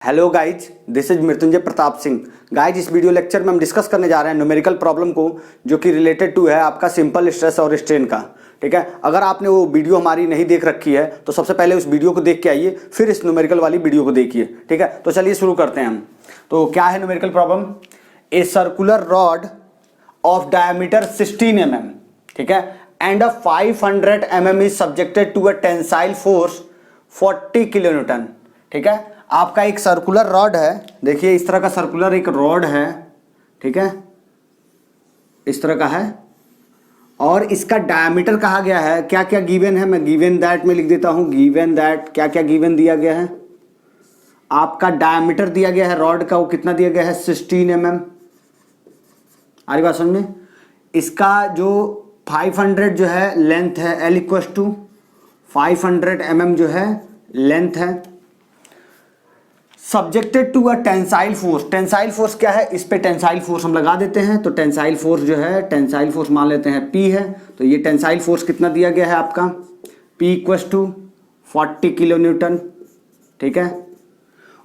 Hello guys, this is Mrityunjay Pratap Singh. Guys, इस video lecture में हम डिस्कस करने जा रहे हैं न्यूमेरिकल प्रॉब्लम को, जो कि रिलेटेड टू है आपका सिंपल स्ट्रेस और स्ट्रेन का। ठीक है, अगर आपने वो वीडियो हमारी नहीं देख रखी है तो सबसे पहले उस वीडियो को देख के आइए, फिर इस न्यूमेरिकल वाली वीडियो को देखिए। ठीक है, तो चलिए शुरू करते हैं हम। तो क्या है numerical problem? A circular rod of diameter 16 mm, ठीक है, and a 500 mm is subjected to a tensile force 40 kilonewton. ठीक है, आपका एक सर्कुलर रॉड है, देखिए इस तरह का सर्कुलर एक रॉड है, ठीक है, इस तरह का है, और इसका डायमीटर कहा गया है। क्या क्या गिवन है, मैं गिवन दैट में लिख देता हूं। गिवन दैट क्या क्या गिवन दिया गया है, आपका डायमीटर दिया गया है रॉड का, वो कितना दिया गया है 16 mm। आ रही बात समझ में? इसका जो 500 जो है लेंथ है, L इक्वस टू 500 mm जो है लेंथ है, subjected to a tensile force. Tensile force क्या है, इस पे टेंसाइल फोर्स हम लगा देते हैं। तो टेंसाइल फोर्स जो है, टेंसाइल फोर्स मान लेते हैं P है। तो ये टेंसाइल फोर्स कितना दिया गया है आपका, P equals to 40 kilo newton. ठीक है,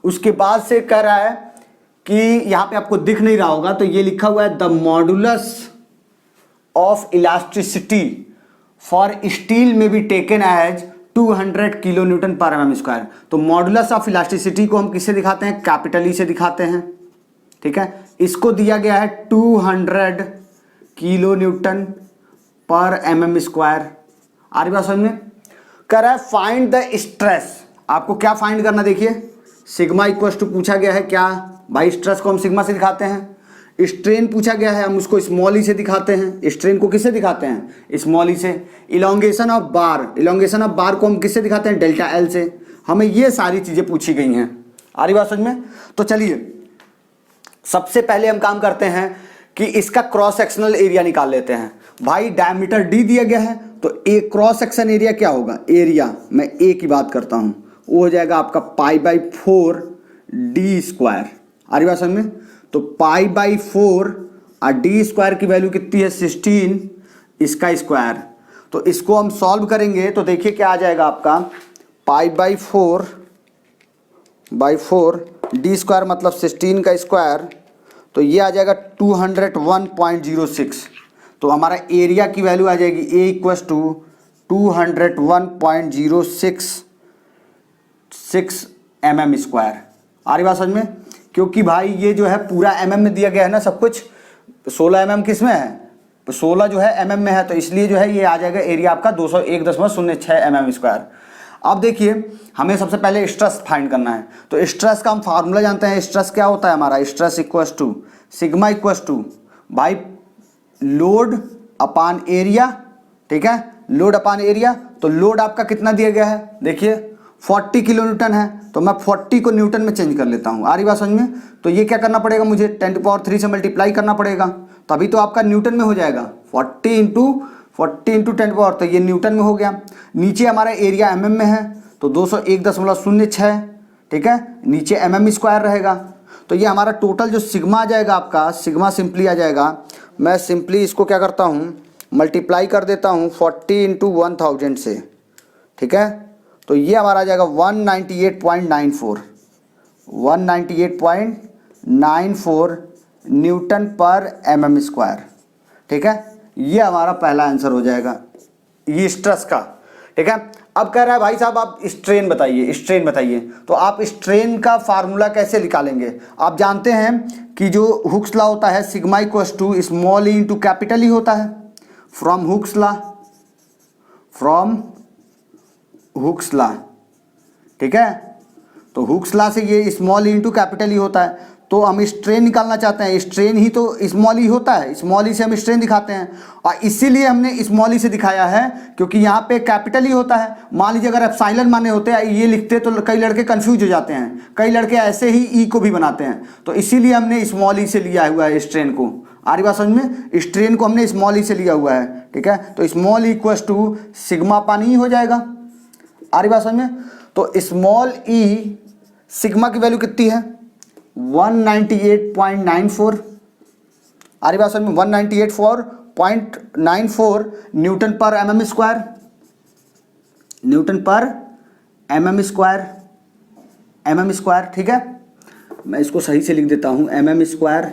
उसके बाद से कह रहा है कि यहां पे आपको दिख नहीं रहा होगा, तो ये लिखा हुआ है the modulus of elasticity for steel में be taken as 200 kilo newton per m square. तो मॉडुलस ऑफ इलास्टिसिटी को हम किससे दिखाते हैं, कैपिटल ई से दिखाते हैं। ठीक है, इसको दिया गया है 200 kilo newton per m square. आ रही बात समझ में? कह रहा है फाइंड द स्ट्रेस। आपको क्या फाइंड करना, देखिए सिग्मा इक्वल टू पूछा गया है क्या भाई, स्ट्रेस को हम सिग्मा से दिखाते हैं। स्ट्रेन पूछा गया है, हम उसको स्मॉल ई से दिखाते हैं। स्ट्रेन को किससे दिखाते हैं, स्मॉल ई से। Elongation of bar, elongation of बार को हम किससे दिखाते हैं, डेल्टा एल से। हमें ये सारी चीजें पूछी गई हैं। आ रही बात समझ में? तो चलिए सबसे पहले हम काम करते हैं कि इसका क्रॉस सेक्शनल एरिया निकाल लेते हैं। भाई डायमीटर डी दिया गया है, तो ए क्रॉस सेक्शन एरिया क्या होगा, एरिया मैं ए की बात करता हूं, वो हो जाएगा आपका π/4 डी स्क्वायर। आ रही बात समझ में? तो π/4 और डी स्क्वायर की वैल्यू कितनी है 16, इसका स्क्वायर। तो इसको हम सॉल्व करेंगे तो देखिए क्या आ जाएगा आपका, π/4 डी स्क्वायर मतलब 16 का स्क्वायर, तो ये आ जाएगा 201.06। तो हमारा एरिया की वैल्यू आ जाएगी a equals to 201.06 mm square. आ रही बात समझ में? क्योंकि भाई ये जो है पूरा mm में दिया गया है ना सब कुछ। 16 mm किस में है, 16 जो है mm में है, तो इसलिए जो है ये आ जाएगा एरिया आपका 201.06 mm स्क्वायर। अब देखिए हमें सबसे पहले स्ट्रेस फाइंड करना है। तो स्ट्रेस का हम फार्मूला जानते हैं। स्ट्रेस क्या होता है हमारा, stress equals to sigma equals to भाई लोड अपान एरिया। ठीक है, लोड अपान एरिया। तो लोड आपका कितना दिया गया है, देखिए 40 किलो न्यूटन है, तो मैं 40 को न्यूटन में चेंज कर लेता हूं। आ रही बात समझ में? तो ये क्या करना पड़ेगा, मुझे 10³ से मल्टीप्लाई करना पड़ेगा, तभी तो आपका न्यूटन में हो जाएगा। 40 इंटू 10², तो ये न्यूटन में हो गया। नीचे हमारा एरिया mm में है, तो 201.06। ठीक है, नीचे mm स्क्वायर रहेगा। तो ये हमारा टोटल जो सिग्मा आ जाएगा आपका, सिग्मा सिंपली आ जाएगा, मैं सिंपली इसको क्या करता हूँ, मल्टीप्लाई कर देता हूँ 40 इंटू 1000 से। ठीक है, तो ये हमारा आ जाएगा 198.94 न्यूटन पर mm स्क्वायर। ठीक है, ये हमारा पहला आंसर हो जाएगा ये स्ट्रेस का। ठीक है, अब कह रहा है भाई साहब आप स्ट्रेन बताइए, स्ट्रेन बताइए। तो आप स्ट्रेन का फार्मूला कैसे निकालेंगे, आप जानते हैं कि जो हुक्स लॉ होता है sigma equals to small e into capital e होता है, फ्रॉम हुक्स लॉ। ठीक है, तो हुक्स लॉ से ये small e into capital e होता है। तो हम स्ट्रेन निकालना चाहते हैं, स्ट्रेन ही तो स्मॉल ई होता है, स्मॉल ई से हम स्ट्रेन दिखाते हैं, और इसीलिए हमने स्मॉल ई से दिखाया है क्योंकि यहाँ पे कैपिटल ई होता है। मान लीजिए अगर एप्सिलॉन माने होते हैं ये लिखते तो कई लड़के कंफ्यूज हो जाते हैं, कई लड़के ऐसे ही ई को भी बनाते हैं, तो इसीलिए हमने स्मॉल ई से लिया हुआ है स्ट्रेन को। आ रही बात समझ में? स्ट्रेन को हमने स्मॉल ई से लिया हुआ है। ठीक है, तो small e equals to sigma पानी हो जाएगा। आ रही बात समझ में? तो स्मॉल ई सिग्मा की वैल्यू कितनी है 198.94। आ रही बात समझ में? 198.94 न्यूटन पर mm स्क्वायर, न्यूटन पर mm स्क्वायर। ठीक है, मैं इसको सही से लिख देता हूँ, mm²,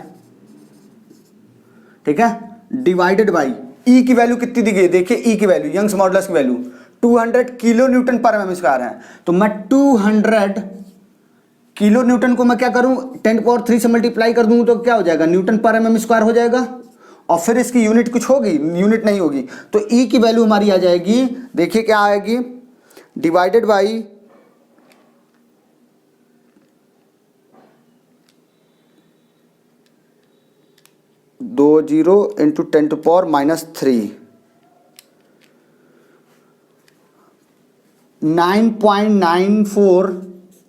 ठीक है, डिवाइडेड बाई ई की वैल्यू कितनी दी गई है, देखिए ई की वैल्यू, यंग्स मॉडुलस की वैल्यू 200 किलो न्यूटन पर mm² है। तो मैं 200 किलो न्यूटन को मैं क्या करूं, 10⁻³ से मल्टीप्लाई कर दूं तो क्या हो जाएगा, न्यूटन पर mm² हो जाएगा। और फिर इसकी यूनिट कुछ होगी, यूनिट नहीं होगी, तो ई की वैल्यू हमारी आ जाएगी, देखिए क्या आएगी, डिवाइडेड बाई 20 × 10⁻³ 9.94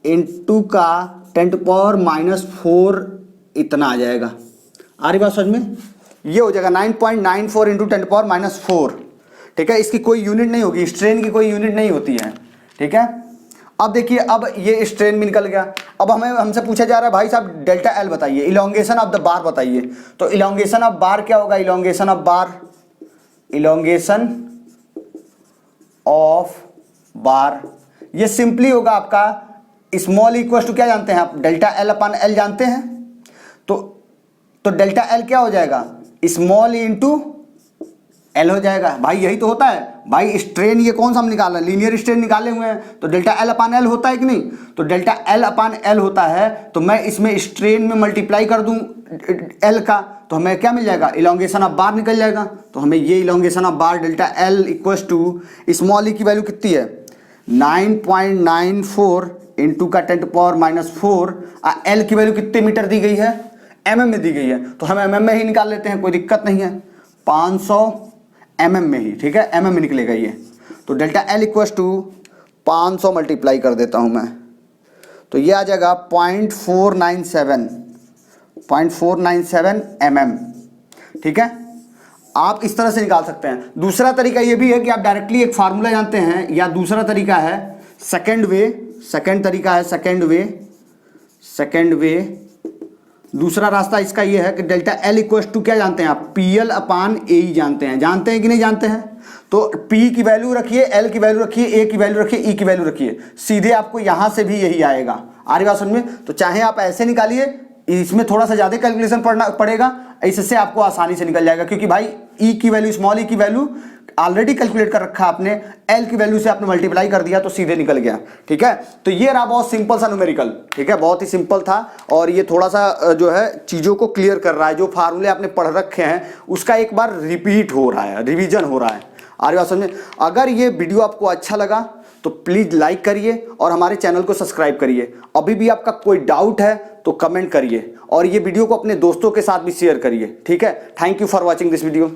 इंटू का 10⁻⁴ इतना आ जाएगा। आ रही बात समझ में, ये हो जाएगा 9.94 इंटू 10⁻⁴, ठीक है। इसकी कोई यूनिट नहीं होगी, स्ट्रेन की कोई यूनिट नहीं होती है, ठीक है। अब देखिए, अब ये स्ट्रेन भी निकल गया। अब हमसे पूछा जा रहा है भाई साहब डेल्टा एल बताइए, इलोंगेशन ऑफ द बार बताइए। तो इलोंगेशन ऑफ बार क्या होगा, इलोंगेशन ऑफ बार ये सिंपली होगा आपका स्मॉल इक्वल टू क्या जानते हैं आप, डेल्टा एल अपन एल जानते हैं। तो डेल्टा एल क्या हो जाएगा, स्मॉल इंटू एल हो जाएगा। भाई यही तो होता है भाई, स्ट्रेन ये कौन सा हम निकाल रहे हैं, लीनियर स्ट्रेन निकाले हुए हैं, तो डेल्टा एल अपान एल होता है कि नहीं। तो डेल्टा एल अपान एल होता है, तो मैं इसमें स्ट्रेन में मल्टीप्लाई कर दूं एल का, तो हमें क्या मिल जाएगा, इलोंगेशन ऑफ बार निकल जाएगा। तो हमें ये elongation of bar delta L equal to small e की वैल्यू कितनी है, 9.94 इंटू का 10⁻⁴, एल की वैल्यू कितने मीटर दी गई है, mm में दी गई है, तो हम mm में ही निकाल लेते हैं, कोई दिक्कत नहीं है, 500 mm में ही, ठीक है, mm में निकलेगा ये। तो delta L equal to 500 multiply कर देता हूं मैं, तो ये आ जाएगा 0.497 mm, ठीक है। आप इस तरह से निकाल सकते हैं। दूसरा तरीका ये भी है कि आप डायरेक्टली एक फार्मूला जानते हैं, या दूसरा तरीका है सेकेंड वे, दूसरा रास्ता इसका ये है कि डेल्टा एल इक्वल टू क्या जानते हैं आप, PL अपान ए जानते हैं कि नहीं जानते हैं। तो P की वैल्यू रखिए, L की वैल्यू रखिए, A की वैल्यू रखिए, E की वैल्यू रखिए, सीधे आपको यहां से भी यही आएगा। आ रही बात समझ में। तो चाहे आप ऐसे निकालिए, इसमें थोड़ा सा ज्यादा कैलकुलेशन पड़ेगा, इससे आपको आसानी से निकल जाएगा, क्योंकि भाई E की वैल्यू, स्मॉल ई की वैल्यू ऑलरेडी कैलकुलेट कर रखा आपने, एल की वैल्यू से आपने मल्टीप्लाई कर दिया तो सीधे निकल गया, ठीक है। तो ये रहा बहुत सिंपल सा न्यूमेरिकल, ठीक है, बहुत ही सिंपल था, और ये थोड़ा सा जो है चीजों को क्लियर कर रहा है, जो फार्मूले आपने पढ़ रखे हैं उसका एक बार रिपीट हो रहा है, रिवीजन हो रहा है। आ रही बात समझे। अगर ये वीडियो आपको अच्छा लगा तो प्लीज लाइक करिए और हमारे चैनल को सब्सक्राइब करिए। अभी भी आपका कोई डाउट है तो कमेंट करिए, और ये वीडियो को अपने दोस्तों के साथ भी शेयर करिए, ठीक है। Thank you for watching this video.